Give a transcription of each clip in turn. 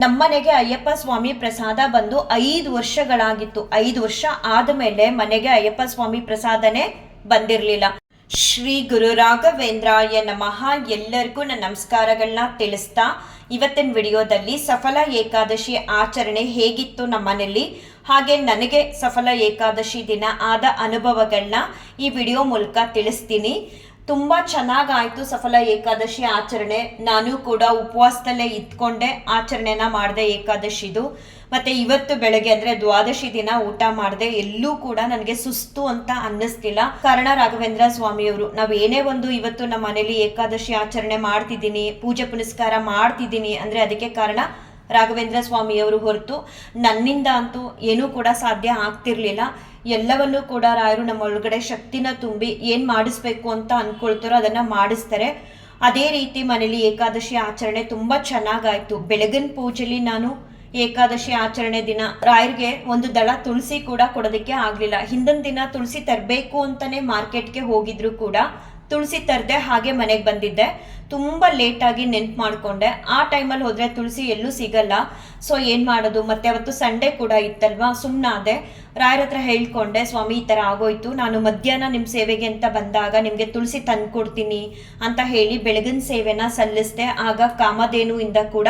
ನಮ್ಮನೆಗೆ ಅಯ್ಯಪ್ಪ ಸ್ವಾಮಿ ಪ್ರಸಾದ ಬಂದು 5 ವರ್ಷಗಳಾಗಿತ್ತು. 5 ವರ್ಷ ಆದಮೇಲೆ ಮನೆಗೆ ಅಯ್ಯಪ್ಪ ಸ್ವಾಮಿ ಪ್ರಸಾದನೇ ಬಂದಿರಲಿಲ್ಲ. ಶ್ರೀ ಗುರು ರಾಘವೇಂದ್ರಾಯ ನಮಃ. ಎಲ್ಲರಿಗೂ ನನ್ನ ನಮಸ್ಕಾರಗಳನ್ನ ತಿಳಿಸ್ತಾ ಇವತ್ತಿನ ವಿಡಿಯೋದಲ್ಲಿ ಸಫಲ ಏಕಾದಶಿ ಆಚರಣೆ ಹೇಗಿತ್ತು ನಮ್ಮನೇಲಿ, ಹಾಗೆ ನನಗೆ ಸಫಲ ಏಕಾದಶಿ ದಿನ ಆದ ಅನುಭವಗಳನ್ನ ಈ ವಿಡಿಯೋ ಮೂಲಕ ತಿಳಿಸ್ತೀನಿ. ತುಂಬ ಚೆನ್ನಾಗಾಯಿತು ಸಫಲ ಏಕಾದಶಿ ಆಚರಣೆ. ನಾನು ಕೂಡ ಉಪವಾಸದಲ್ಲೇ ಇದ್ಕೊಂಡೆ ಆಚರಣೆನ ಮಾಡಿದೆ ಏಕಾದಶಿದು. ಮತ್ತು ಇವತ್ತು ಬೆಳಗ್ಗೆ ಅಂದರೆ ದ್ವಾದಶಿ ದಿನ ಊಟ ಮಾಡಿದೆ. ಎಲ್ಲೂ ಕೂಡ ನನಗೆ ಸುಸ್ತು ಅಂತ ಅನ್ನಿಸ್ತಿಲ್ಲ. ಕಾರಣ ರಾಘವೇಂದ್ರ ಸ್ವಾಮಿಯವರು. ನಾವು ಏನೇ ಒಂದು ಇವತ್ತು ನಮ್ಮ ಮನೇಲಿ ಏಕಾದಶಿ ಆಚರಣೆ ಮಾಡ್ತಿದ್ದೀನಿ, ಪೂಜೆ ಪುನಸ್ಕಾರ ಮಾಡ್ತಿದ್ದೀನಿ ಅಂದರೆ ಅದಕ್ಕೆ ಕಾರಣ ರಾಘವೇಂದ್ರ ಸ್ವಾಮಿಯವರು ಹೊರತು ನನ್ನಿಂದ ಅಂತೂ ಏನೂ ಕೂಡ ಸಾಧ್ಯ ಆಗ್ತಿರ್ಲಿಲ್ಲ. ಎಲ್ಲವನ್ನೂ ಕೂಡ ರಾಯರು ನಮ್ಮ ಒಳಗಡೆ ಶಕ್ತಿನ ತುಂಬಿ ಏನು ಮಾಡಿಸ್ಬೇಕು ಅಂತ ಅಂದ್ಕೊಳ್ತಾರೋ ಅದನ್ನು ಮಾಡಿಸ್ತಾರೆ. ಅದೇ ರೀತಿ ಮನೇಲಿ ಏಕಾದಶಿ ಆಚರಣೆ ತುಂಬ ಚೆನ್ನಾಗಾಯಿತು. ಬೆಳಗಿನ ಪೂಜೆಲಿ ನಾನು ಏಕಾದಶಿ ಆಚರಣೆ ದಿನ ರಾಯರಿಗೆ ಒಂದು ದಳ ತುಳಸಿ ಕೂಡ ಕೊಡೋದಕ್ಕೆ ಆಗಲಿಲ್ಲ. ಹಿಂದಿನ ದಿನ ತುಳಸಿ ತರಬೇಕು ಅಂತಲೇ ಮಾರ್ಕೆಟ್ಗೆ ಹೋಗಿದ್ರು ಕೂಡ ತುಳಸಿ ತರದೆ ಹಾಗೆ ಮನೆಗೆ ಬಂದಿದ್ದೆ. ತುಂಬ ಲೇಟಾಗಿ ನೆನ್ಪು ಮಾಡಿಕೊಂಡೆ. ಆ ಟೈಮಲ್ಲಿ ಹೋದರೆ ತುಳಸಿ ಎಲ್ಲೂ ಸಿಗಲ್ಲ. ಸೊ ಏನು ಮಾಡೋದು, ಮತ್ತೆ ಅವತ್ತು ಸಂಡೇ ಕೂಡ ಇತ್ತಲ್ವಾ, ಸುಮ್ಮನಾದೆ. ರಾಯರ ಹತ್ರ ಹೇಳ್ಕೊಂಡೆ, ಸ್ವಾಮಿ ಈ ಥರ ಆಗೋಯ್ತು, ನಾನು ಮಧ್ಯಾಹ್ನ ನಿಮ್ಮ ಸೇವೆಗೆ ಅಂತ ಬಂದಾಗ ನಿಮಗೆ ತುಳಸಿ ತಂದುಕೊಡ್ತೀನಿ ಅಂತ ಹೇಳಿ ಬೆಳಗಿನ ಸೇವೆನ ಸಲ್ಲಿಸಿದೆ. ಆಗ ಕಾಮಧೇನುವಿಂದ ಕೂಡ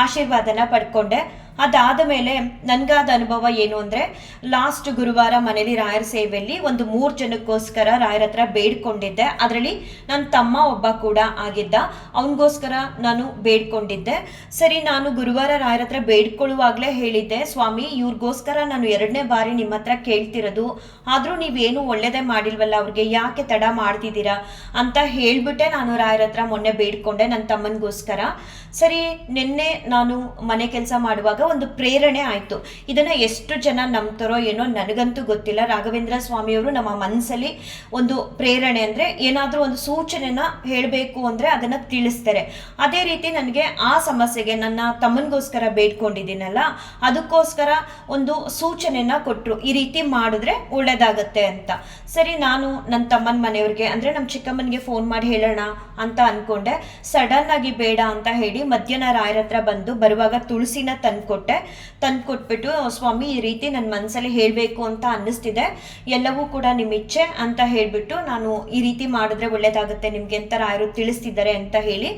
ಆಶೀರ್ವಾದನ ಪಡ್ಕೊಂಡೆ. ಅದಾದ ಮೇಲೆ ನನಗಾದ ಅನುಭವ ಏನು ಅಂದರೆ, ಲಾಸ್ಟ್ ಗುರುವಾರ ಮನೇಲಿ ರಾಯರ ಸೇವೆಯಲ್ಲಿ ಒಂದು 3 ಜನಕ್ಕೋಸ್ಕರ ರಾಯರ ಹತ್ರ ಬೇಡ್ಕೊಂಡಿದ್ದೆ. ಅದರಲ್ಲಿ ನನ್ನ ತಮ್ಮ ಒಬ್ಬ ಕೂಡ ಆಗಿದ್ದ, ಅವನಿಗೋಸ್ಕರ ನಾನು ಬೇಡ್ಕೊಂಡಿದ್ದೆ. ಸರಿ, ನಾನು ಗುರುವಾರ ರಾಯರ ಹತ್ರ ಬೇಡ್ಕೊಳ್ಳುವಾಗಲೇ ಹೇಳಿದ್ದೆ, ಸ್ವಾಮಿ ಇವ್ರಿಗೋಸ್ಕರ ನಾನು 2ನೇ ಬಾರಿ ನಿಮ್ಮ ಹತ್ರ ಕೇಳ್ತಿರೋದು, ಆದರೂ ನೀವೇನು ಒಳ್ಳೇದೇ ಮಾಡಿಲ್ವಲ್ಲ, ಅವ್ರಿಗೆ ಯಾಕೆ ತಡ ಮಾಡ್ತಿದ್ದೀರಾ ಅಂತ ಹೇಳಿಬಿಟ್ಟೆ ನಾನು ರಾಯರ ಹತ್ರ ಮೊನ್ನೆ ಬೇಡ್ಕೊಂಡೆ ನನ್ನ ತಮ್ಮನಿಗೋಸ್ಕರ. ಸರಿ, ನಿನ್ನೆ ನಾನು ಮನೆ ಕೆಲಸ ಮಾಡುವಾಗ ಒಂದು ಪ್ರೇರಣೆ ಆಯಿತು. ಇದನ್ನು ಎಷ್ಟು ಜನ ನಂಬ್ತಾರೋ ಏನೋ ನನಗಂತೂ ಗೊತ್ತಿಲ್ಲ. ರಾಘವೇಂದ್ರ ಸ್ವಾಮಿಯವರು ನಮ್ಮ ಮನಸ್ಸಲ್ಲಿ ಒಂದು ಪ್ರೇರಣೆ ಅಂದರೆ ಏನಾದರೂ ಒಂದು ಸೂಚನೆನ ಹೇಳಬೇಕು ಅಂದರೆ ಅದನ್ನು ತಿಳಿಸ್ತಾರೆ. ಅದೇ ರೀತಿ ನನಗೆ ಆ ಸಮಸ್ಯೆಗೆ ನನ್ನ ತಮ್ಮನಿಗೋಸ್ಕರ ಬೇಡ್ಕೊಂಡಿದ್ದೀನಲ್ಲ, ಅದಕ್ಕೋಸ್ಕರ ಒಂದು ಸೂಚನೆನ ಕೊಟ್ಟರು, ಈ ರೀತಿ ಮಾಡಿದ್ರೆ ಒಳ್ಳೇದಾಗತ್ತೆ ಅಂತ. ಸರಿ, ನಾನು ನನ್ನ ತಮ್ಮನ ಮನೆಯವ್ರಿಗೆ ಅಂದರೆ ನಮ್ಮ ಚಿಕ್ಕಮ್ಮನಿಗೆ ಫೋನ್ ಮಾಡಿ ಹೇಳೋಣ ಅಂತ ಅಂದ್ಕೊಂಡೆ. ಸಡನ್ ಆಗಿ ಬೇಡ ಅಂತ ಹೇಳಿ ಮಧ್ಯಾಹ್ನ ರಾಯರ ಹತ್ರ ಬಂದು ಬರುವಾಗ ತುಳಸಿನ ತಂದ್ಕೊಟ್ಬಿಟ್ಟು, ಸ್ವಾಮಿ ಈ ರೀತಿ ನನ್ನ ಮನಸ್ಸಲ್ಲಿ ಹೇಳಬೇಕು ಅಂತ ಅನ್ನಿಸ್ತಿದೆ, ಎಲ್ಲವೂ ಕೂಡ ನಿಮ್ಮ ಇಚ್ಛೆ ಅಂತ ಹೇಳಿಬಿಟ್ಟು ನಾನು ಈ ರೀತಿ ಮಾಡಿದ್ರೆ ಒಳ್ಳೇದಾಗುತ್ತೆ ನಿಮಗೆ ಅಂತ ರಾಯರು ತಿಳಿಸ್ತಿದ್ದಾರೆ ಅಂತ ಹೇಳಿ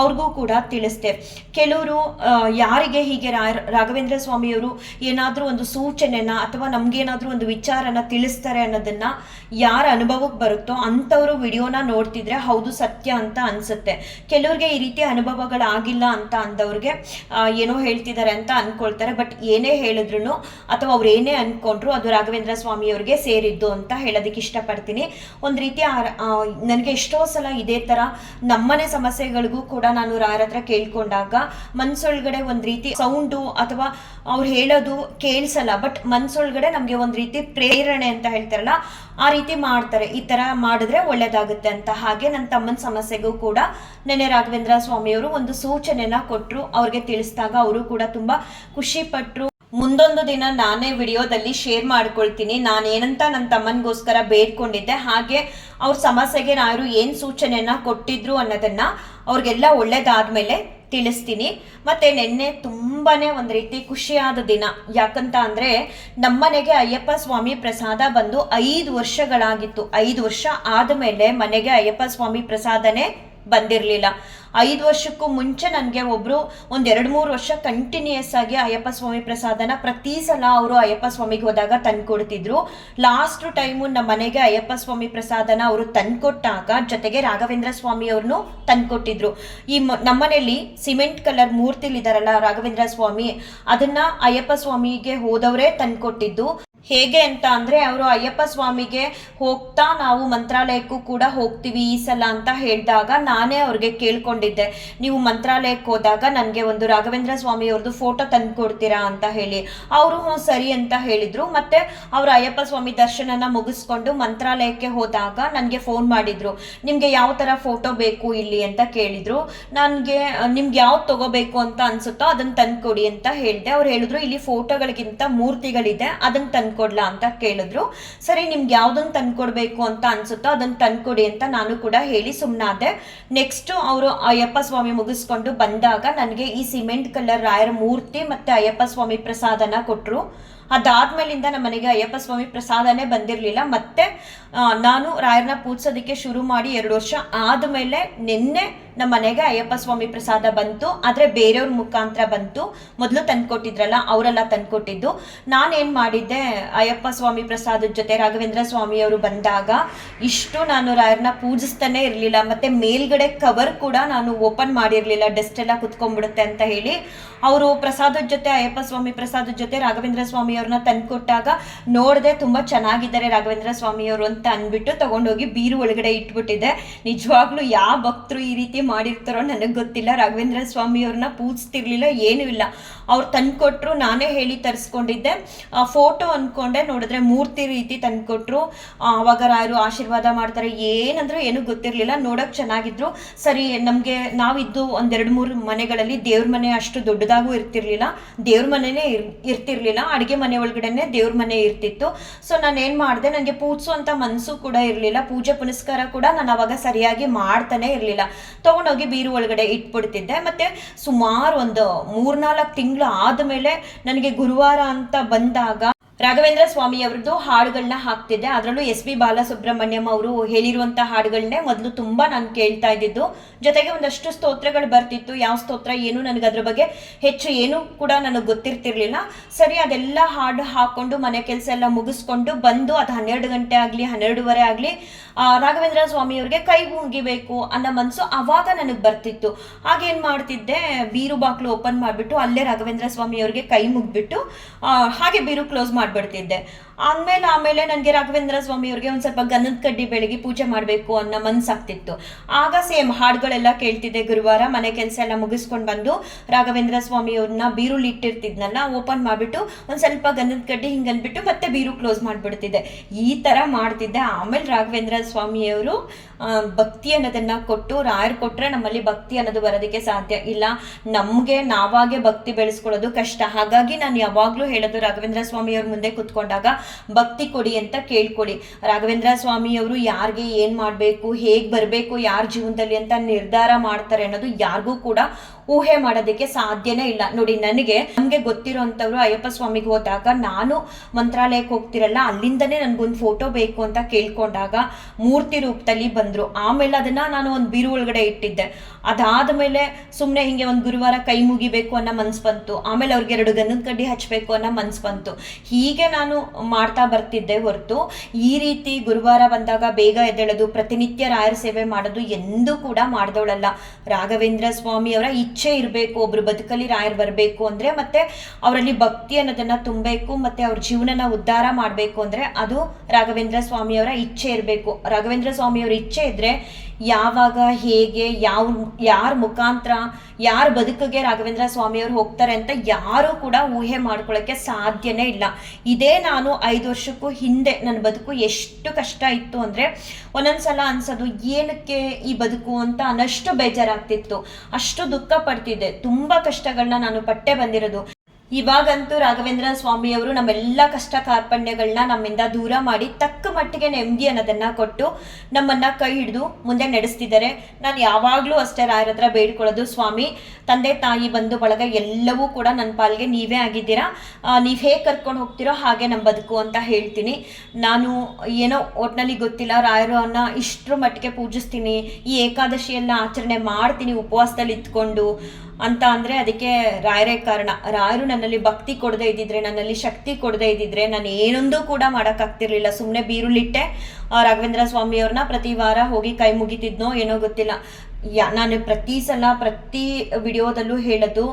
ಅವ್ರಿಗೂ ಕೂಡ ತಿಳಿಸ್ದೆ. ಕೆಲವರು ಯಾರಿಗೆ ಹೀಗೆ ರಾಘವೇಂದ್ರ ಸ್ವಾಮಿಯವರು ಏನಾದರೂ ಒಂದು ಸೂಚನೆನ ಅಥವಾ ನಮಗೇನಾದರೂ ಒಂದು ವಿಚಾರನ ತಿಳಿಸ್ತಾರೆ ಅನ್ನೋದನ್ನು ಯಾರ ಅನುಭವಕ್ಕೆ ಬರುತ್ತೋ ಅಂಥವರು ವಿಡಿಯೋನ ನೋಡ್ತಿದ್ರೆ ಹೌದು ಸತ್ಯ ಅಂತ ಅನಿಸುತ್ತೆ. ಕೆಲವ್ರಿಗೆ ಈ ರೀತಿ ಅನುಭವಗಳಾಗಿಲ್ಲ ಅಂತ ಅಂದವ್ರಿಗೆ ಏನೋ ಹೇಳ್ತಿದ್ದಾರೆ ಅಂತ ಅಂದ್ಕೊಳ್ತಾರೆ. ಬಟ್ ಏನೇ ಹೇಳಿದ್ರು ಅಥವಾ ಅವ್ರು ಏನೇ ಅಂದ್ಕೊಂಡ್ರು ಅದು ರಾಘವೇಂದ್ರ ಸ್ವಾಮಿಯವ್ರಿಗೆ ಸೇರಿದ್ದು ಅಂತ ಹೇಳೋದಕ್ಕೆ ಇಷ್ಟಪಡ್ತೀನಿ. ಒಂದು ರೀತಿ ನನಗೆ ಎಷ್ಟೋ ಸಲ ಇದೇ ಥರ ನಮ್ಮನೆ ಸಮಸ್ಯೆಗಳಿಗೂ ಕೂಡ ನಾನು ರಾಯರ ಹತ್ರ ಕೇಳ್ಕೊಂಡಾಗ ಮನ್ಸೊಳಗಡೆ ಒಂದು ರೀತಿ ಸೌಂಡು ಅಥವಾ ಅವ್ರು ಹೇಳೋದು ಕೇಳಿಸಲ್ಲ, ಬಟ್ ಮನ್ಸೊಳಗಡೆ ನಮಗೆ ಒಂದು ರೀತಿ ಪ್ರೇರಣೆ ಅಂತ ಹೇಳ್ತಾರಲ್ಲ ಆ ರೀತಿ ಮಾಡ್ತಾರೆ, ಈ ಥರ ಮಾಡಿದ್ರೆ ಒಳ್ಳೇದಾಗುತ್ತೆ ಅಂತ. ಹಾಗೆ ನನ್ನ ತಮ್ಮನ ಸಮಸ್ಯೆಗೂ ಕೂಡ ನೆನ್ನೆ ರಾಘವೇಂದ್ರ ಸ್ವಾಮಿಯವರು ಒಂದು ಸೂಚನೆನ ಕೊಟ್ಟರು. ಅವ್ರಿಗೆ ತಿಳಿಸಿದಾಗ ಅವರು ಕೂಡ ತುಂಬ ಖುಷಿ ಪಟ್ಟರು. ಮುಂದೊಂದು ದಿನ ನಾನೇ ವಿಡಿಯೋದಲ್ಲಿ ಶೇರ್ ಮಾಡ್ಕೊಳ್ತೀನಿ ನಾನೇನಂತ ನನ್ನ ತಮ್ಮನಿಗೋಸ್ಕರ ಬೇಡ್ಕೊಂಡಿದ್ದೆ, ಹಾಗೆ ಅವ್ರ ಸಮಸ್ಯೆಗೆ ನಾನು ಏನು ಸೂಚನೆನ ಕೊಟ್ಟಿದ್ರು ಅನ್ನೋದನ್ನ ಅವ್ರಿಗೆಲ್ಲ ಒಳ್ಳೇದಾದ್ಮೇಲೆ ತಿಳಿಸ್ತೀನಿ. ಮತ್ತು ನಿನ್ನೆ ತುಂಬಾ ಒಂದು ರೀತಿ ಖುಷಿಯಾದ ದಿನ. ಯಾಕಂತ ಅಂದರೆ ನಮ್ಮನೆಗೆ ಅಯ್ಯಪ್ಪ ಸ್ವಾಮಿ ಪ್ರಸಾದ ಬಂದು 5 ವರ್ಷಗಳಾಗಿತ್ತು. 5 ವರ್ಷ ಆದಮೇಲೆ ಮನೆಗೆ ಅಯ್ಯಪ್ಪ ಸ್ವಾಮಿ ಪ್ರಸಾದನೇ ಬಂದಿರಲಿಲ್ಲ. 5 ವರ್ಷಕ್ಕೂ ಮುಂಚೆ ನನಗೆ ಒಬ್ಬರು ಒಂದು 2-3 ವರ್ಷ ಕಂಟಿನ್ಯೂಯಸ್ ಆಗಿ ಅಯ್ಯಪ್ಪ ಸ್ವಾಮಿ ಪ್ರಸಾದನ ಪ್ರತಿ ಸಲ ಅವರು ಅಯ್ಯಪ್ಪ ಸ್ವಾಮಿಗೆ ಹೋದಾಗ ತಂದುಕೊಡ್ತಿದ್ರು. ಲಾಸ್ಟ್ ಟೈಮು ನಮ್ಮ ಮನೆಗೆ ಅಯ್ಯಪ್ಪ ಸ್ವಾಮಿ ಪ್ರಸಾದನ ಅವರು ತಂದುಕೊಟ್ಟಾಗ ಜೊತೆಗೆ ರಾಘವೇಂದ್ರ ಸ್ವಾಮಿ ಅವ್ರನ್ನೂ ತಂದುಕೊಟ್ಟಿದ್ರು. ಈ ನಮ್ಮನೇಲಿ ಸಿಮೆಂಟ್ ಕಲರ್ ಮೂರ್ತಿಲಿದಾರಲ್ಲ ರಾಘವೇಂದ್ರ ಸ್ವಾಮಿ, ಅದನ್ನ ಅಯ್ಯಪ್ಪ ಸ್ವಾಮಿಗೆ ಹೋದವರೇ ತಂದುಕೊಟ್ಟಿದ್ದು. ಹೇಗೆ ಅಂತ ಅಂದರೆ ಅವರು ಅಯ್ಯಪ್ಪ ಸ್ವಾಮಿಗೆ ಹೋಗ್ತಾ ನಾವು ಮಂತ್ರಾಲಯಕ್ಕೂ ಕೂಡ ಹೋಗ್ತೀವಿ ಈ ಸಲ ಅಂತ ಹೇಳಿದಾಗ ನಾನೇ ಅವ್ರಿಗೆ ಕೇಳ್ಕೊಂಡಿದ್ದೆ, ನೀವು ಮಂತ್ರಾಲಯಕ್ಕೆ ಹೋದಾಗ ನನಗೆ ಒಂದು ರಾಘವೇಂದ್ರ ಸ್ವಾಮಿಯವ್ರದ್ದು ಫೋಟೋ ತಂದು ಕೊಡ್ತೀರಾ ಅಂತ ಹೇಳಿ. ಅವರು ಹ್ಞೂ ಸರಿ ಅಂತ ಹೇಳಿದರು. ಮತ್ತು ಅವರು ಅಯ್ಯಪ್ಪ ಸ್ವಾಮಿ ದರ್ಶನನ ಮುಗಿಸ್ಕೊಂಡು ಮಂತ್ರಾಲಯಕ್ಕೆ ಹೋದಾಗ ನನಗೆ ಫೋನ್ ಮಾಡಿದರು, ನಿಮಗೆ ಯಾವ ಥರ ಫೋಟೋ ಬೇಕು ಇಲ್ಲಿ ಅಂತ ಕೇಳಿದರು. ನನಗೆ ನಿಮ್ಗೆ ಯಾವ್ದು ತೊಗೋಬೇಕು ಅಂತ ಅನಿಸುತ್ತೋ ಅದನ್ನು ತಂದುಕೊಡಿ ಅಂತ ಹೇಳಿದೆ. ಅವ್ರು ಹೇಳಿದ್ರು, ಇಲ್ಲಿ ಫೋಟೋಗಳಿಗಿಂತ ಮೂರ್ತಿಗಳಿದೆ, ಅದನ್ನು ತಂದು ತಂದ್ಕೊಡ್ಲಾ ಅಂತ ಕೇಳಿದ್ರು. ಸರಿ ನಿಮ್ಗೆ ಯಾವ್ದೊಂದು ತಂದ್ಕೊಡ್ಬೇಕು ಅಂತ ಅನ್ಸುತ್ತೋ ಅದನ್ನ ತಂದ್ಕೊಡಿ ಅಂತ ನಾನು ಕೂಡ ಹೇಳಿ ಸುಮ್ಮನಾದೆ. ನೆಕ್ಸ್ಟ್ ಅವರು ಅಯ್ಯಪ್ಪ ಸ್ವಾಮಿ ಮುಗಿಸ್ಕೊಂಡು ಬಂದಾಗ ನನಗೆ ಈ ಸಿಮೆಂಟ್ ಕಲರ್ ರಾಯರ ಮೂರ್ತಿ ಮತ್ತೆ ಅಯ್ಯಪ್ಪ ಸ್ವಾಮಿ ಪ್ರಸಾದನ ಕೊಟ್ಟರು. ಅದಾದ್ಮೇಲಿಂದ ನಮ್ಮ ಮನೆಗೆ ಅಯ್ಯಪ್ಪ ಸ್ವಾಮಿ ಪ್ರಸಾದನೇ ಬಂದಿರಲಿಲ್ಲ. ಮತ್ತೆ ನಾನು ರಾಯರನ್ನ ಪೂಜಿಸೋದಕ್ಕೆ ಶುರು ಮಾಡಿ 2 ವರ್ಷ ಆದಮೇಲೆ ನಿನ್ನೆ ನಮ್ಮ ಮನೆಗೆ ಅಯ್ಯಪ್ಪ ಸ್ವಾಮಿ ಪ್ರಸಾದ ಬಂತು. ಆದರೆ ಬೇರೆಯವ್ರ ಮುಖಾಂತರ ಬಂತು. ಮೊದಲು ತಂದ್ಕೊಟ್ಟಿದ್ರಲ್ಲ ಅವರೆಲ್ಲ ತಂದ್ಕೊಟ್ಟಿದ್ದು. ನಾನೇನು ಮಾಡಿದ್ದೆ, ಅಯ್ಯಪ್ಪ ಸ್ವಾಮಿ ಪ್ರಸಾದದ ಜೊತೆ ರಾಘವೇಂದ್ರ ಸ್ವಾಮಿಯವರು ಬಂದಾಗ ಇಷ್ಟು ನಾನು ರಾಯರನ್ನ ಪೂಜಿಸ್ತಾನೆ ಇರಲಿಲ್ಲ. ಮತ್ತು ಮೇಲ್ಗಡೆ ಕವರ್ ಕೂಡ ನಾನು ಓಪನ್ ಮಾಡಿರಲಿಲ್ಲ, ಡಸ್ಟ್ ಎಲ್ಲ ಕುತ್ಕೊಂಡ್ಬಿಡುತ್ತೆ ಅಂತ ಹೇಳಿ. ಅವರು ಪ್ರಸಾದದ ಜೊತೆ ಅಯ್ಯಪ್ಪ ಸ್ವಾಮಿ ಪ್ರಸಾದದ ಜೊತೆ ರಾಘವೇಂದ್ರ ಸ್ವಾಮಿಯವ್ರನ್ನ ತಂದ್ಕೊಟ್ಟಾಗ ನೋಡಿದೆ ತುಂಬ ಚೆನ್ನಾಗಿದ್ದಾರೆ ರಾಘವೇಂದ್ರ ಸ್ವಾಮಿಯವರು ಅಂತ ಅಂದ್ಬಿಟ್ಟು ತಗೊಂಡೋಗಿ ಬೀರು ಒಳಗಡೆ ಇಟ್ಬಿಟ್ಟಿದೆ. ನಿಜವಾಗ್ಲೂ ಯಾವ ಭಕ್ತರು ಈ ರೀತಿ ಮಾಡಿರ್ತಾರೋ ನನಗೆ ಗೊತ್ತಿಲ್ಲ. ರಾಘವೇಂದ್ರ ಸ್ವಾಮಿಯವ್ರನ್ನ ಪೂಜಿಸ್ತಿರ್ಲಿಲ್ಲ, ಏನೂ ಇಲ್ಲ. ಅವ್ರು ತಂದ್ಕೊಟ್ರು, ನಾನೇ ಹೇಳಿ ತರಿಸ್ಕೊಂಡಿದ್ದೆ. ಫೋಟೋ ಅಂದ್ಕೊಂಡೆ, ನೋಡಿದ್ರೆ ಮೂರ್ತಿ ರೀತಿ ತಂದ್ಕೊಟ್ರು. ಅವಾಗ ರಾಯರು ಆಶೀರ್ವಾದ ಮಾಡ್ತಾರೆ ಏನಂದ್ರೆ ಏನೂ ಗೊತ್ತಿರಲಿಲ್ಲ. ನೋಡೋಕೆ ಚೆನ್ನಾಗಿದ್ರು. ಸರಿ, ನಮಗೆ ನಾವಿದ್ದು 1-2-3 ಮನೆಗಳಲ್ಲಿ ದೇವ್ರ ಮನೆ ಅಷ್ಟು ದೊಡ್ಡದಾಗೂ ಇರ್ತಿರ್ಲಿಲ್ಲ, ದೇವ್ರ ಮನೆನೇ ಇರ್ತಿರ್ಲಿಲ್ಲ. ಅಡುಗೆ ಮನೆ ಒಳಗಡೆನೆ ದೇವ್ರ ಮನೆ ಇರ್ತಿತ್ತು. ಸೊ ನಾನು ಏನು ಮಾಡಿದೆ, ನನಗೆ ಪೂಜಿಸುವಂಥ ಮನಸ್ಸು ಕೂಡ ಇರಲಿಲ್ಲ, ಪೂಜೆ ಪುನಸ್ಕಾರ ಕೂಡ ನಾನು ಅವಾಗ ಸರಿಯಾಗಿ ಮಾಡ್ತಾನೆ ಇರಲಿಲ್ಲ. ತೊಗೊಂಡೋಗಿ ಬೀರು ಒಳಗಡೆ ಇಟ್ಬಿಡ್ತಿದ್ದೆ. ಮತ್ತು ಸುಮಾರು ಒಂದು 3-4 ತಿಂಗಳು ಆದಮೇಲೆ ನನಗೆ ಗುರುವಾರ ಅಂತ ಬಂದಾಗ ರಾಘವೇಂದ್ರ ಸ್ವಾಮಿ ಅವ್ರದ್ದು ಹಾಡುಗಳನ್ನ ಹಾಕ್ತಿದ್ದೆ. ಅದರಲ್ಲೂ SP ಬಾಲಸುಬ್ರಹ್ಮಣ್ಯಂ ಅವರು ಹೇಳಿರುವಂಥ ಹಾಡುಗಳನ್ನೇ ಮೊದಲು ತುಂಬ ನಾನು ಕೇಳ್ತಾ ಇದ್ದಿದ್ದು. ಜೊತೆಗೆ ಒಂದಷ್ಟು ಸ್ತೋತ್ರಗಳು ಬರ್ತಿತ್ತು. ಯಾವ ಸ್ತೋತ್ರ ಏನು ನನಗೆ ಅದ್ರ ಬಗ್ಗೆ ಹೆಚ್ಚು ಏನು ಕೂಡ ನನಗೆ ಗೊತ್ತಿರ್ತಿರ್ಲಿಲ್ಲ. ಸರಿ, ಅದೆಲ್ಲ ಹಾಡು ಹಾಕ್ಕೊಂಡು ಮನೆ ಕೆಲಸ ಎಲ್ಲ ಮುಗಿಸ್ಕೊಂಡು ಬಂದು ಅದು 12 ಗಂಟೆ ಆಗಲಿ 12:30 ಆಗಲಿ ರಾಘವೇಂದ್ರ ಸ್ವಾಮಿಯವ್ರಿಗೆ ಕೈ ಮುಗಿಬೇಕು ಅನ್ನೋ ಮನಸ್ಸು ಆವಾಗ ನನಗೆ ಬರ್ತಿತ್ತು. ಆಗೇನು ಮಾಡ್ತಿದ್ದೆ, ಬೀರು ಬಾಕ್ಲು ಓಪನ್ ಮಾಡಿಬಿಟ್ಟು ಅಲ್ಲೇ ರಾಘವೇಂದ್ರ ಸ್ವಾಮಿಯವ್ರಿಗೆ ಕೈ ಮುಗಿಬಿಟ್ಟು ಹಾಗೆ ಬೀರು ಕ್ಲೋಸ್ ಮಾಡಿಬಿಡ್ತಿದ್ದೆ. ಆಮೇಲೆ ನನಗೆ ರಾಘವೇಂದ್ರ ಸ್ವಾಮಿಯವ್ರಿಗೆ ಒಂದು ಸ್ವಲ್ಪ ಗಂಧದ ಕಡ್ಡಿ ಬೆಳಗ್ಗೆ ಪೂಜೆ ಮಾಡಬೇಕು ಅನ್ನೋ ಮನಸ್ಸಾಗ್ತಿತ್ತು. ಆಗ ಸೇಮ್ ಹಾಡುಗಳೆಲ್ಲ ಕೇಳ್ತಿದ್ದೆ. ಗುರುವಾರ ಮನೆ ಕೆಲಸ ಎಲ್ಲ ಮುಗಿಸ್ಕೊಂಡು ಬಂದು ರಾಘವೇಂದ್ರ ಸ್ವಾಮಿಯವ್ರನ್ನ ಬೀರುಲಿ ಇಟ್ಟಿರ್ತಿದ್ನಲ್ಲ ಓಪನ್ ಮಾಡಿಬಿಟ್ಟು ಒಂದು ಸ್ವಲ್ಪ ಗಂಧದ ಕಡ್ಡಿ ಹಿಂಗೆ ಅಂದ್ಬಿಟ್ಟು ಮತ್ತೆ ಬೀರು ಕ್ಲೋಸ್ ಮಾಡಿಬಿಡ್ತಿದ್ದೆ. ಈ ಥರ ಮಾಡ್ತಿದ್ದೆ. ಆಮೇಲೆ ರಾಘವೇಂದ್ರ ಸ್ವಾಮಿಯವರು ಭಕ್ತಿ ಅನ್ನೋದನ್ನು ಕೊಟ್ಟು, ರಾಯರು ಕೊಟ್ಟರೆ ನಮ್ಮಲ್ಲಿ ಭಕ್ತಿ ಅನ್ನೋದು ಬರೋದಕ್ಕೆ ಸಾಧ್ಯ ಇಲ್ಲ. ನಮಗೆ ನಾವಾಗೆ ಭಕ್ತಿ ಬೆಳೆಸ್ಕೊಳ್ಳೋದು ಕಷ್ಟ. ಹಾಗಾಗಿ ನಾನು ಯಾವಾಗಲೂ ಹೇಳೋದು, ರಾಘವೇಂದ್ರ ಸ್ವಾಮಿಯವ್ರ ಮುಂದೆ ಕುತ್ಕೊಂಡಾಗ ಭಕ್ತಿ ಕೊಡಿ ಅಂತ ಕೇಳ್ಕೊಳ್ಳಿ. ರಾಘವೇಂದ್ರ ಸ್ವಾಮಿಯವರು ಯಾರಿಗೆ ಏನು ಮಾಡಬೇಕು, ಹೇಗೆ ಬರಬೇಕು ಯಾರ ಜೀವನದಲ್ಲಿ ಅಂತ ನಿರ್ಧಾರ ಮಾಡ್ತಾರೆ ಅನ್ನೋದು ಯಾರಿಗೂ ಕೂಡ ಊಹೆ ಮಾಡೋದಕ್ಕೆ ಸಾಧ್ಯನೇ ಇಲ್ಲ. ನೋಡಿ, ನಮಗೆ ಗೊತ್ತಿರೋಂಥವ್ರು ಅಯ್ಯಪ್ಪ ಸ್ವಾಮಿಗೆ ಹೋದಾಗ ನಾನು ಮಂತ್ರಾಲಯಕ್ಕೆ ಹೋಗ್ತಿರಲ್ಲ, ಅಲ್ಲಿಂದನೇ ನನಗೊಂದು ಫೋಟೋ ಬೇಕು ಅಂತ ಕೇಳ್ಕೊಂಡಾಗ ಮೂರ್ತಿ ರೂಪದಲ್ಲಿ ಬಂದರು. ಆಮೇಲೆ ಅದನ್ನು ನಾನು ಒಂದು ಬೀರು ಒಳಗಡೆ ಇಟ್ಟಿದ್ದೆ. ಅದಾದಮೇಲೆ ಸುಮ್ಮನೆ ಹಿಂಗೆ ಒಂದು ಗುರುವಾರ ಕೈ ಮುಗಿಬೇಕು ಅನ್ನೋ ಮನ್ಸು ಬಂತು. ಆಮೇಲೆ ಅವ್ರಿಗೆ 2 ಗಂಧದ ಕಡ್ಡಿ ಹಚ್ಚಬೇಕು ಅನ್ನೋ ಮನ್ಸು ಬಂತು. ಹೀಗೆ ನಾನು ಮಾಡ್ತಾ ಬರ್ತಿದ್ದೆ ಹೊರತು ಈ ರೀತಿ ಗುರುವಾರ ಬಂದಾಗ ಬೇಗ ಎದ್ದೇಳೋದು, ಪ್ರತಿನಿತ್ಯ ರಾಯರ ಸೇವೆ ಮಾಡೋದು ಎಂದೂ ಕೂಡ ಮಾಡಿದವಳಲ್ಲ. ರಾಘವೇಂದ್ರ ಸ್ವಾಮಿಯವರ ಇಚ್ಛೆ ಇರಬೇಕು. ಒಬ್ರು ಬದುಕಲ್ಲಿ ರಾಯರು ಬರಬೇಕು ಅಂದರೆ, ಮತ್ತೆ ಅವರಲ್ಲಿ ಭಕ್ತಿ ಅನ್ನೋದನ್ನು ತುಂಬಬೇಕು, ಮತ್ತೆ ಅವ್ರ ಜೀವನನ ಉದ್ಧಾರ ಮಾಡಬೇಕು ಅಂದರೆ ಅದು ರಾಘವೇಂದ್ರ ಸ್ವಾಮಿಯವರ ಇಚ್ಛೆ ಇರಬೇಕು. ರಾಘವೇಂದ್ರ ಸ್ವಾಮಿಯವರ ಇಚ್ಛೆ ಇದ್ದರೆ ಯಾವಾಗ, ಹೇಗೆ, ಯಾರ ಮುಖಾಂತರ ಯಾರ ಬದುಕಿಗೆ ರಾಘವೇಂದ್ರ ಸ್ವಾಮಿಯವರು ಹೋಗ್ತಾರೆ ಅಂತ ಯಾರೂ ಕೂಡ ಊಹೆ ಮಾಡ್ಕೊಳ್ಳೋಕ್ಕೆ ಸಾಧ್ಯನೇ ಇಲ್ಲ. ಇದೇ ನಾನು 5 ವರ್ಷಕ್ಕೂ ಹಿಂದೆ ನನ್ನ ಬದುಕು ಎಷ್ಟು ಕಷ್ಟ ಇತ್ತು ಅಂದರೆ ಒಂದೊಂದ್ಸಲ ಅನ್ಸೋದು ಏನಕ್ಕೆ ಈ ಬದುಕು ಅಂತ ಅನ್ನಷ್ಟು ಬೇಜಾರಾಗ್ತಿತ್ತು. ಅಷ್ಟು ದುಃಖ ಪಡ್ತಿದ್ದೆ. ತುಂಬ ಕಷ್ಟಗಳನ್ನ ನಾನು ಪಟ್ಟೆ ಬಂದಿರೋದು. ಇವಾಗಂತೂ ರಾಘವೇಂದ್ರ ಸ್ವಾಮಿಯವರು ನಮ್ಮೆಲ್ಲ ಕಷ್ಟ ಕಾರ್ಪಣ್ಯಗಳನ್ನ ನಮ್ಮಿಂದ ದೂರ ಮಾಡಿ ತಕ್ಕ ಮಟ್ಟಿಗೆ ನೆಮ್ಮದಿ ಅನ್ನೋದನ್ನು ಕೊಟ್ಟು ನಮ್ಮನ್ನು ಕೈ ಹಿಡಿದು ಮುಂದೆ ನಡೆಸ್ತಿದ್ದಾರೆ. ನಾನು ಯಾವಾಗಲೂ ಅಷ್ಟೇ ರಾಯರ ಹತ್ರ ಬೇಡ್ಕೊಳ್ಳೋದು, ಸ್ವಾಮಿ, ತಂದೆ ತಾಯಿ ಬಂಧು ಬಳಗ ಎಲ್ಲವೂ ಕೂಡ ನನ್ನ ಪಾಲಿಗೆ ನೀವೇ ಆಗಿದ್ದೀರಾ. ನೀವು ಹೇಗೆ ಕರ್ಕೊಂಡು ಹೋಗ್ತೀರೋ ಹಾಗೆ ನಮ್ಮ ಬದುಕು ಅಂತ ಹೇಳ್ತೀನಿ. ನಾನು ಏನೋ ಒಟ್ಟಿನಲ್ಲಿ ಗೊತ್ತಿಲ್ಲ, ರಾಯರನ್ನ ಇಷ್ಟರ ಮಟ್ಟಿಗೆ ಪೂಜಿಸ್ತೀನಿ, ಈ ಏಕಾದಶಿಯೆಲ್ಲ ಆಚರಣೆ ಮಾಡ್ತೀನಿ ಉಪವಾಸದಲ್ಲಿ ಇದ್ಕೊಂಡು ಅಂತ ಅಂದರೆ ಅದಕ್ಕೆ ರಾಯರೇ ಕಾರಣ. ರಾಯರು ನನ್ನಲ್ಲಿ ಭಕ್ತಿ ಕೊಡದೇ ಇದ್ದಿದ್ರೆ, ನನ್ನಲ್ಲಿ ಶಕ್ತಿ ಕೊಡದೇ ಇದ್ದಿದ್ರೆ ನಾನು ಏನೊಂದೂ ಕೂಡ ಮಾಡೋಕ್ಕಾಗ್ತಿರ್ಲಿಲ್ಲ. ಸುಮ್ಮನೆ ಬೀರುಲಿಟ್ಟೆ ರಾಘವೇಂದ್ರ ಸ್ವಾಮಿಯವ್ರನ್ನ ಪ್ರತಿ ವಾರ ಹೋಗಿ ಕೈ ಮುಗಿತಿದ್ನೋ ಏನೋ ಗೊತ್ತಿಲ್ಲ. ನಾನು ಪ್ರತಿ ಸಲ ಪ್ರತಿ ವಿಡಿಯೋದಲ್ಲೂ ಹೇಳೋದು,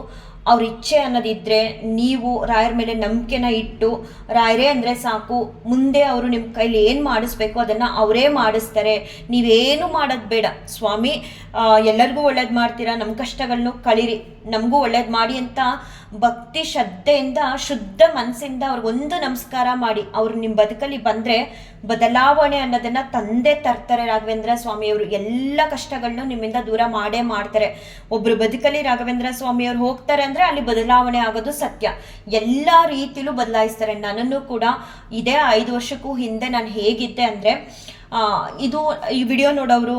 ಅವ್ರ ಇಚ್ಛೆ ಅನ್ನೋದಿದ್ದರೆ ನೀವು ರಾಯರ ಮೇಲೆ ನಂಬಿಕೆನ ಇಟ್ಟು ರಾಯರೇ ಅಂದರೆ ಸಾಕು, ಮುಂದೆ ಅವರು ನಿಮ್ಮ ಕೈಲಿ ಏನು ಮಾಡಿಸ್ಬೇಕು ಅದನ್ನು ಅವರೇ ಮಾಡಿಸ್ತಾರೆ. ನೀವೇನು ಮಾಡೋದು ಬೇಡ. ಸ್ವಾಮಿ ಎಲ್ಲರಿಗೂ ಒಳ್ಳೇದು ಮಾಡ್ತೀರಾ, ನಮ್ಮ ಕಷ್ಟಗಳನ್ನು ಕಳೀರಿ, ನಮಗೂ ಒಳ್ಳೇದು ಮಾಡಿ ಅಂತ ಭಕ್ತಿ ಶ್ರದ್ಧೆಯಿಂದ ಶುದ್ಧ ಮನಸ್ಸಿಂದ ಅವ್ರಿಗೊಂದು ನಮಸ್ಕಾರ ಮಾಡಿ ಅವ್ರು ನಿಮ್ಮ ಬದುಕಲ್ಲಿ ಬಂದರೆ ಬದಲಾವಣೆ ಅನ್ನೋದನ್ನು ತಂದೆ ತರ್ತಾರೆ ರಾಘವೇಂದ್ರ ಸ್ವಾಮಿಯವರು. ಎಲ್ಲ ಕಷ್ಟಗಳನ್ನೂ ನಿಮ್ಮಿಂದ ದೂರ ಮಾಡೇ ಮಾಡ್ತಾರೆ. ಒಬ್ಬರು ಬದುಕಲ್ಲಿ ರಾಘವೇಂದ್ರ ಸ್ವಾಮಿಯವರು ಹೋಗ್ತಾರೆ ಅಂದರೆ ಅಲ್ಲಿ ಬದಲಾವಣೆ ಆಗೋದು ಸತ್ಯ. ಎಲ್ಲ ರೀತಿಲೂ ಬದಲಾಯಿಸ್ತಾರೆ. ನನ್ನನ್ನು ಕೂಡ ಇದೇ 5 ವರ್ಷಕ್ಕೂ ಹಿಂದೆ ನಾನು ಹೇಗಿದ್ದೆ ಅಂದರೆ, ಈ ವಿಡಿಯೋ ನೋಡೋರು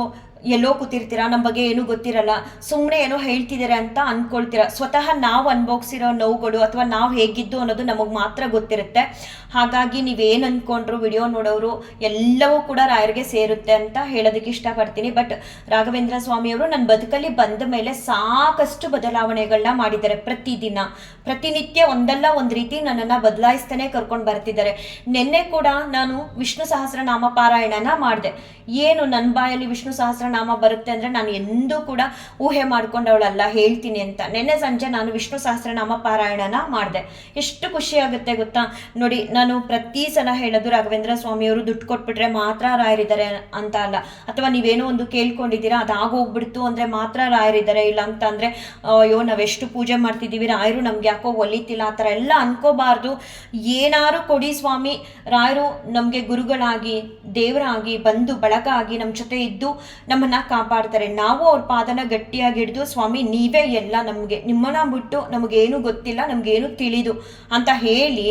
ಎಲ್ಲೋ ಕೂತಿರ್ತೀರಾ, ನಮ್ಮ ಬಗ್ಗೆ ಏನೂ ಗೊತ್ತಿರಲ್ಲ, ಸುಮ್ಮನೆ ಏನೋ ಹೇಳ್ತಿದ್ದೀರಾ ಅಂತ ಅಂದ್ಕೊಳ್ತೀರಾ. ಸ್ವತಃ ನಾವು ಅನುಭವಿಸಿರೋ ನೋವುಗಳು ಅಥವಾ ನಾವು ಹೇಗಿದ್ದು ಅನ್ನೋದು ನಮಗೆ ಮಾತ್ರ ಗೊತ್ತಿರುತ್ತೆ. ಹಾಗಾಗಿ ನೀವೇನು ಅಂದ್ಕೊಂಡ್ರು ವಿಡಿಯೋ ನೋಡೋರು ಎಲ್ಲವೂ ಕೂಡ ರಾಯರಿಗೆ ಸೇರುತ್ತೆ ಅಂತ ಹೇಳೋದಕ್ಕೆ ಇಷ್ಟಪಡ್ತೀನಿ. ಬಟ್ ರಾಘವೇಂದ್ರ ಸ್ವಾಮಿಯವರು ನನ್ನ ಬದುಕಲ್ಲಿ ಬಂದ ಮೇಲೆ ಸಾಕಷ್ಟು ಬದಲಾವಣೆಗಳನ್ನ ಮಾಡಿದ್ದಾರೆ. ಪ್ರತಿನಿತ್ಯ ಒಂದಲ್ಲ ಒಂದು ರೀತಿ ನನ್ನನ್ನು ಬದಲಾಯಿಸ್ತಾನೆ ಕರ್ಕೊಂಡು ಬರ್ತಿದ್ದಾರೆ. ನಿನ್ನೆ ಕೂಡ ನಾನು ವಿಷ್ಣು ಸಹಸ್ರನಾಮ ಪಾರಾಯಣನ ಮಾಡಿದೆ. ಏನು ನನ್ನ ಬಾಯಲ್ಲಿ ವಿಷ್ಣು ಸಹಸ್ರನಾಮ ಬರುತ್ತೆ ಅಂದರೆ ನಾನು ಎಂದೂ ಕೂಡ ಊಹೆ ಮಾಡ್ಕೊಂಡವಳಲ್ಲ ಹೇಳ್ತೀನಿ ಅಂತ. ನಿನ್ನೆ ಸಂಜೆ ನಾನು ವಿಷ್ಣು ಸಹಸ್ರನಾಮ ಪಾರಾಯಣನ ಮಾಡಿದೆ. ಎಷ್ಟು ಖುಷಿ ಆಗುತ್ತೆ ಗೊತ್ತಾ. ನೋಡಿ, ನಾನು ಪ್ರತಿ ಸಲ ಹೇಳೋದು ರಾಘವೇಂದ್ರ ಸ್ವಾಮಿಯವರು ದುಡ್ಡು ಕೊಟ್ಬಿಟ್ರೆ ಮಾತ್ರ ರಾಯರಿದ್ದಾರೆ ಅಂತ ಅಲ್ಲ, ಅಥವಾ ನೀವೇನೋ ಒಂದು ಕೇಳ್ಕೊಂಡಿದ್ದೀರಾ ಅದಾಗೋಗ್ಬಿಡ್ತು ಅಂದರೆ ಮಾತ್ರ ರಾಯರಿದ್ದಾರೆ, ಇಲ್ಲ ಅಂತ ಅಂದರೆ ಅಯ್ಯೋ ನಾವೆಷ್ಟು ಪೂಜೆ ಮಾಡ್ತಿದ್ದೀವಿ ರಾಯರು ನಮ್ಗೆ ಯಾಕೋ ಒಲಿತಿಲ್ಲ, ಆ ಥರ ಎಲ್ಲ ಅನ್ಕೋಬಾರ್ದು. ಏನಾರು ಕೊಡಿ ಸ್ವಾಮಿ, ರಾಯರು ನಮಗೆ ಗುರುಗಳಾಗಿ ದೇವರಾಗಿ ಬಂದು ಬಳಗ ಆಗಿ ನಮ್ಮ ಜೊತೆ ಇದ್ದು ನಮ್ಮನ್ನ ಕಾಪಾಡ್ತಾರೆ. ನಾವು ಅವ್ರ ಪಾದನ ಗಟ್ಟಿಯಾಗಿ ಹಿಡಿದು ಸ್ವಾಮಿ ನೀವೇ ಎಲ್ಲ, ನಮಗೆ ನಿಮ್ಮನ್ನ ಬಿಟ್ಟು ನಮಗೇನು ಗೊತ್ತಿಲ್ಲ, ನಮಗೇನು ತಿಳಿದು ಅಂತ ಹೇಳಿ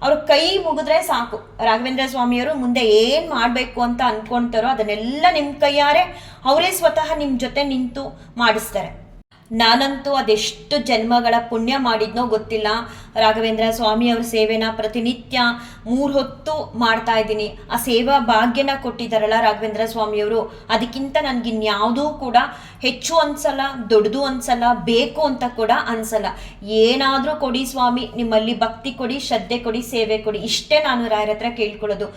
ಅವ್ರ ಕೈ ಮುಗಿದ್ರೆ ಸಾಕು. ರಾಘವೇಂದ್ರ ಸ್ವಾಮಿಯವರು ಮುಂದೆ ಏನು ಮಾಡಬೇಕು ಅಂತ ಅಂದ್ಕೊಳ್ತಾರೋ ಅದನ್ನೆಲ್ಲ ನಿಮ್ಮ ಕೈಯಾರೆ ಅವರೇ ಸ್ವತಃ ನಿಮ್ಮ ಜೊತೆ ನಿಂತು ಮಾಡಿಸ್ತಾರೆ. ನಾನಂತೂ ಅದೆಷ್ಟು ಜನ್ಮಗಳ ಪುಣ್ಯ ಮಾಡಿದ್ನೋ ಗೊತ್ತಿಲ್ಲ. ರಾಘವೇಂದ್ರ ಸ್ವಾಮಿಯವ್ರ ಸೇವೆನ ಪ್ರತಿನಿತ್ಯ 3 ಹೊತ್ತು ಮಾಡ್ತಾ ಇದ್ದೀನಿ. ಆ ಸೇವಾ ಭಾಗ್ಯನ ಕೊಟ್ಟಿದ್ದಾರಲ್ಲ ರಾಘವೇಂದ್ರ ಸ್ವಾಮಿಯವರು, ಅದಕ್ಕಿಂತ ನನಗಿನ್ಯಾವುದೂ ಕೂಡ ಹೆಚ್ಚು ಅನ್ಸಲ್ಲ, ದೊಡ್ಡದು ಅನ್ಸಲ್ಲ, ಬೇಕು ಅಂತ ಕೂಡ ಅನ್ಸಲ್ಲ. ಏನಾದರೂ ಕೊಡಿ ಸ್ವಾಮಿ, ನಿಮ್ಮಲ್ಲಿ ಭಕ್ತಿ ಕೊಡಿ, ಶ್ರದ್ಧೆ ಕೊಡಿ, ಸೇವೆ ಕೊಡಿ, ಇಷ್ಟೇ ನಾನು ರಾಯರ ಹತ್ರ ಕೇಳ್ಕೊಳ್ಳೋದು.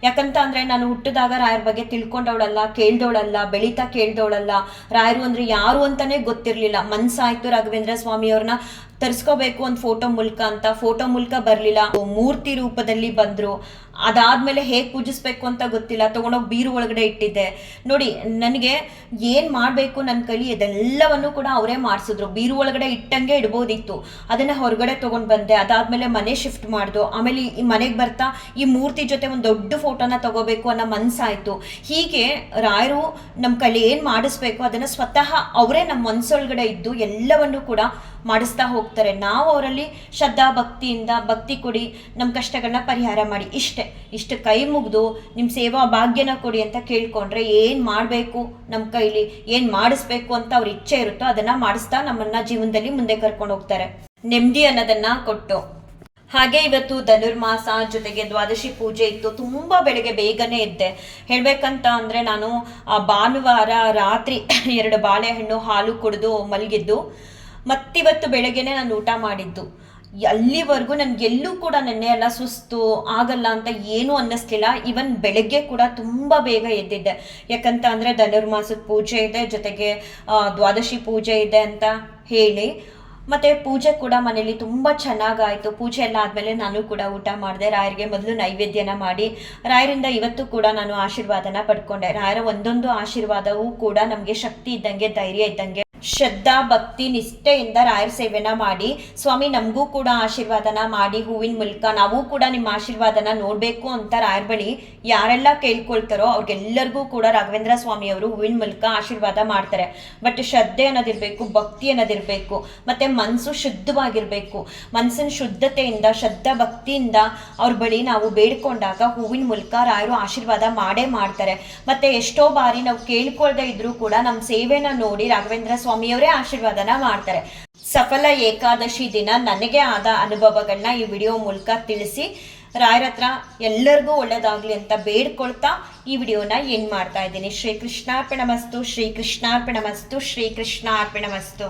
ಯಾಕಂತ ಅಂದರೆ ನಾನು ಹುಟ್ಟಿದಾಗ ರಾಯರ ಬಗ್ಗೆ ತಿಳ್ಕೊಂಡವಳಲ್ಲ, ಕೇಳ್ದವಳಲ್ಲ, ಬೆಳೀತಾ ಕೇಳ್ದವಳಲ್ಲ. ರಾಯರು ಅಂದರೆ ಯಾರು ಅಂತಲೇ ಗೊತ್ತಿರಲಿಲ್ಲ. ಮನ್ಸಾಯ್ತು ರಾಘವೇಂದ್ರ ಸ್ವಾಮಿಯವ್ರನ್ನ ತರಿಸ್ಕೋಬೇಕು ಒಂದು ಫೋಟೋ ಮೂಲಕ ಅಂತ. ಫೋಟೋ ಮೂಲಕ ಬರಲಿಲ್ಲ, ಮೂರ್ತಿ ರೂಪದಲ್ಲಿ ಬಂದರು. ಅದಾದಮೇಲೆ ಹೇಗೆ ಪೂಜಿಸ್ಬೇಕು ಅಂತ ಗೊತ್ತಿಲ್ಲ, ತೊಗೊಂಡೋಗಿ ಬೀರು ಒಳಗಡೆ ಇಟ್ಟಿದ್ದೆ. ನೋಡಿ, ನನಗೆ ಏನು ಮಾಡಬೇಕು ನನ್ನ ಕೈಲಿ ಇದೆಲ್ಲವನ್ನು ಕೂಡ ಅವರೇ ಮಾಡಿಸಿದ್ರು. ಬೀರು ಒಳಗಡೆ ಇಟ್ಟಂಗೆ ಇಡ್ಬೋದಿತ್ತು, ಅದನ್ನು ಹೊರಗಡೆ ತೊಗೊಂಡು ಬಂದೆ. ಅದಾದಮೇಲೆ ಮನೆ ಶಿಫ್ಟ್ ಮಾಡ್ದು. ಆಮೇಲೆ ಈ ಮನೆಗೆ ಬರ್ತಾ ಈ ಮೂರ್ತಿ ಜೊತೆ ಒಂದು ದೊಡ್ಡ ಫೋಟೋನ ತಗೋಬೇಕು ಅನ್ನೋ ಮನಸ್ಸಾಯಿತು. ಹೀಗೆ ರಾಯರು ನಮ್ಮ ಕೈಲಿ ಏನು ಮಾಡಿಸ್ಬೇಕು ಅದನ್ನು ಸ್ವತಃ ಅವರೇ ನಮ್ಮ ಮನಸ್ಸೊಳಗಡೆ ಇದ್ದು ಎಲ್ಲವನ್ನು ಕೂಡ ಮಾಡಿಸ್ತಾ ಹೋಗ್ತಾರೆ. ನಾವು ಅವರಲ್ಲಿ ಶ್ರದ್ಧಾ ಭಕ್ತಿಯಿಂದ ಭಕ್ತಿ ಕೊಡಿ, ನಮ್ಮ ಕಷ್ಟಗಳನ್ನ ಪರಿಹಾರ ಮಾಡಿ, ಇಷ್ಟು ಕೈ ಮುಗಿದು ನಿಮ್ಮ ಸೇವಾ ಭಾಗ್ಯನ ಕೊಡಿ ಅಂತ ಕೇಳ್ಕೊಂಡ್ರೆ ಏನು ಮಾಡಬೇಕು ನಮ್ಮ ಕೈಲಿ, ಏನು ಮಾಡಿಸ್ಬೇಕು ಅಂತ ಅವ್ರ ಇಚ್ಛೆ ಇರುತ್ತೋ ಅದನ್ನು ಮಾಡಿಸ್ತಾ ನಮ್ಮನ್ನ ಜೀವನದಲ್ಲಿ ಮುಂದೆ ಕರ್ಕೊಂಡು ಹೋಗ್ತಾರೆ, ನೆಮ್ಮದಿ ಅನ್ನೋದನ್ನ ಕೊಟ್ಟು. ಹಾಗೆ ಇವತ್ತು ಧನುರ್ಮಾಸ ಜೊತೆಗೆ ದ್ವಾದಶಿ ಪೂಜೆ ಇತ್ತು. ತುಂಬ ಬೆಳಗ್ಗೆ ಬೇಗನೆ ಇದ್ದೆ. ಹೇಳಬೇಕಂತ ಅಂದರೆ ನಾನು ಭಾನುವಾರ ರಾತ್ರಿ 2 ಬಾಳೆಹಣ್ಣು ಹಾಲು ಕುಡಿದು ಮಲಗಿದ್ದು. ಮತ್ತಿವತ್ತು ಬೆಳಗ್ಗೆನೆ ನಾನು ಊಟ ಮಾಡಿದ್ದು. ಅಲ್ಲಿವರೆಗೂ ನನಗೆಲ್ಲೂ ಕೂಡ ನೆನ್ನೆ ಎಲ್ಲ ಸುಸ್ತು ಆಗಲ್ಲ ಅಂತ ಏನೂ ಅನ್ನಿಸ್ಲಿಲ್ಲ. ಇವನ್ ಬೆಳಗ್ಗೆ ಕೂಡ ತುಂಬ ಬೇಗ ಎದ್ದಿದ್ದೆ. ಯಾಕಂತ ಅಂದರೆ ಧನುರ್ಮಾಸದ ಪೂಜೆ ಇದೆ, ಜೊತೆಗೆ ದ್ವಾದಶಿ ಪೂಜೆ ಇದೆ ಅಂತ ಹೇಳಿ. ಮತ್ತು ಪೂಜೆ ಕೂಡ ಮನೇಲಿ ತುಂಬ ಚೆನ್ನಾಗಾಯಿತು. ಪೂಜೆ ಎಲ್ಲ ಆದಮೇಲೆ ನಾನು ಕೂಡ ಊಟ ಮಾಡಿದೆ. ರಾಯರಿಗೆ ಮೊದಲು ನೈವೇದ್ಯನ ಮಾಡಿ ರಾಯರಿಂದ ಇವತ್ತು ಕೂಡ ನಾನು ಆಶೀರ್ವಾದನ ಪಡ್ಕೊಂಡೆ. ರಾಯರ ಒಂದೊಂದು ಆಶೀರ್ವಾದವೂ ಕೂಡ ನಮಗೆ ಶಕ್ತಿ ಇದ್ದಂಗೆ, ಧೈರ್ಯ ಇದ್ದಂಗೆ. ಶ್ರದ್ಧಾ ಭಕ್ತಿ ನಿಷ್ಠೆಯಿಂದ ರಾಯರ ಸೇವೆನ ಮಾಡಿ ಸ್ವಾಮಿ ನಮಗೂ ಕೂಡ ಆಶೀರ್ವಾದನ ಮಾಡಿ ಹೂವಿನ ಮೂಲಕ ನಾವು ಕೂಡ ನಿಮ್ಮ ಆಶೀರ್ವಾದನ ನೋಡಬೇಕು ಅಂತ ರಾಯರ ಬಳಿ ಯಾರೆಲ್ಲ ಕೇಳ್ಕೊಳ್ತಾರೋ ಅವ್ರಿಗೆಲ್ಲರಿಗೂ ಕೂಡ ರಾಘವೇಂದ್ರ ಸ್ವಾಮಿಯವರು ಹೂವಿನ ಮೂಲಕ ಆಶೀರ್ವಾದ ಮಾಡ್ತಾರೆ. ಬಟ್ ಶ್ರದ್ಧೆ ಅನ್ನೋದಿರಬೇಕು, ಭಕ್ತಿ ಅನ್ನೋದಿರಬೇಕು, ಮತ್ತು ಮನಸ್ಸು ಶುದ್ಧವಾಗಿರಬೇಕು. ಮನಸ್ಸಿನ ಶುದ್ಧತೆಯಿಂದ, ಶ್ರದ್ಧಾ ಭಕ್ತಿಯಿಂದ ಅವ್ರ ಬಳಿ ನಾವು ಬೇಡ್ಕೊಂಡಾಗ ಹೂವಿನ ಮೂಲಕ ರಾಯರು ಆಶೀರ್ವಾದ ಮಾಡೇ ಮಾಡ್ತಾರೆ. ಮತ್ತು ಎಷ್ಟೋ ಬಾರಿ ನಾವು ಕೇಳ್ಕೊಳ್ದೇ ಇದ್ರೂ ಕೂಡ ನಮ್ಮ ಸೇವೆನ ನೋಡಿ ರಾಘವೇಂದ್ರ ಸ್ವಾಮಿಯವರೇ ಆಶೀರ್ವಾದನ ಮಾಡ್ತಾರೆ. ಸಫಲ ಏಕಾದಶಿ ದಿನ ನನಗೆ ಆದ ಅನುಭವಗಳನ್ನ ಈ ವಿಡಿಯೋ ಮೂಲಕ ತಿಳಿಸಿ ರಾಯರ ಹತ್ರ ಎಲ್ಲರಿಗೂ ಒಳ್ಳೇದಾಗ್ಲಿ ಅಂತ ಬೇಡ್ಕೊಳ್ತಾ ಈ ವಿಡಿಯೋನ ಎಂಡ್ ಮಾಡ್ತಾ ಇದ್ದೀನಿ. ಶ್ರೀ ಕೃಷ್ಣಾರ್ಪಣಮಸ್ತು, ಶ್ರೀ ಕೃಷ್ಣಾರ್ಪಣಮಸ್ತು, ಶ್ರೀ ಕೃಷ್ಣಾರ್ಪಣಮಸ್ತು.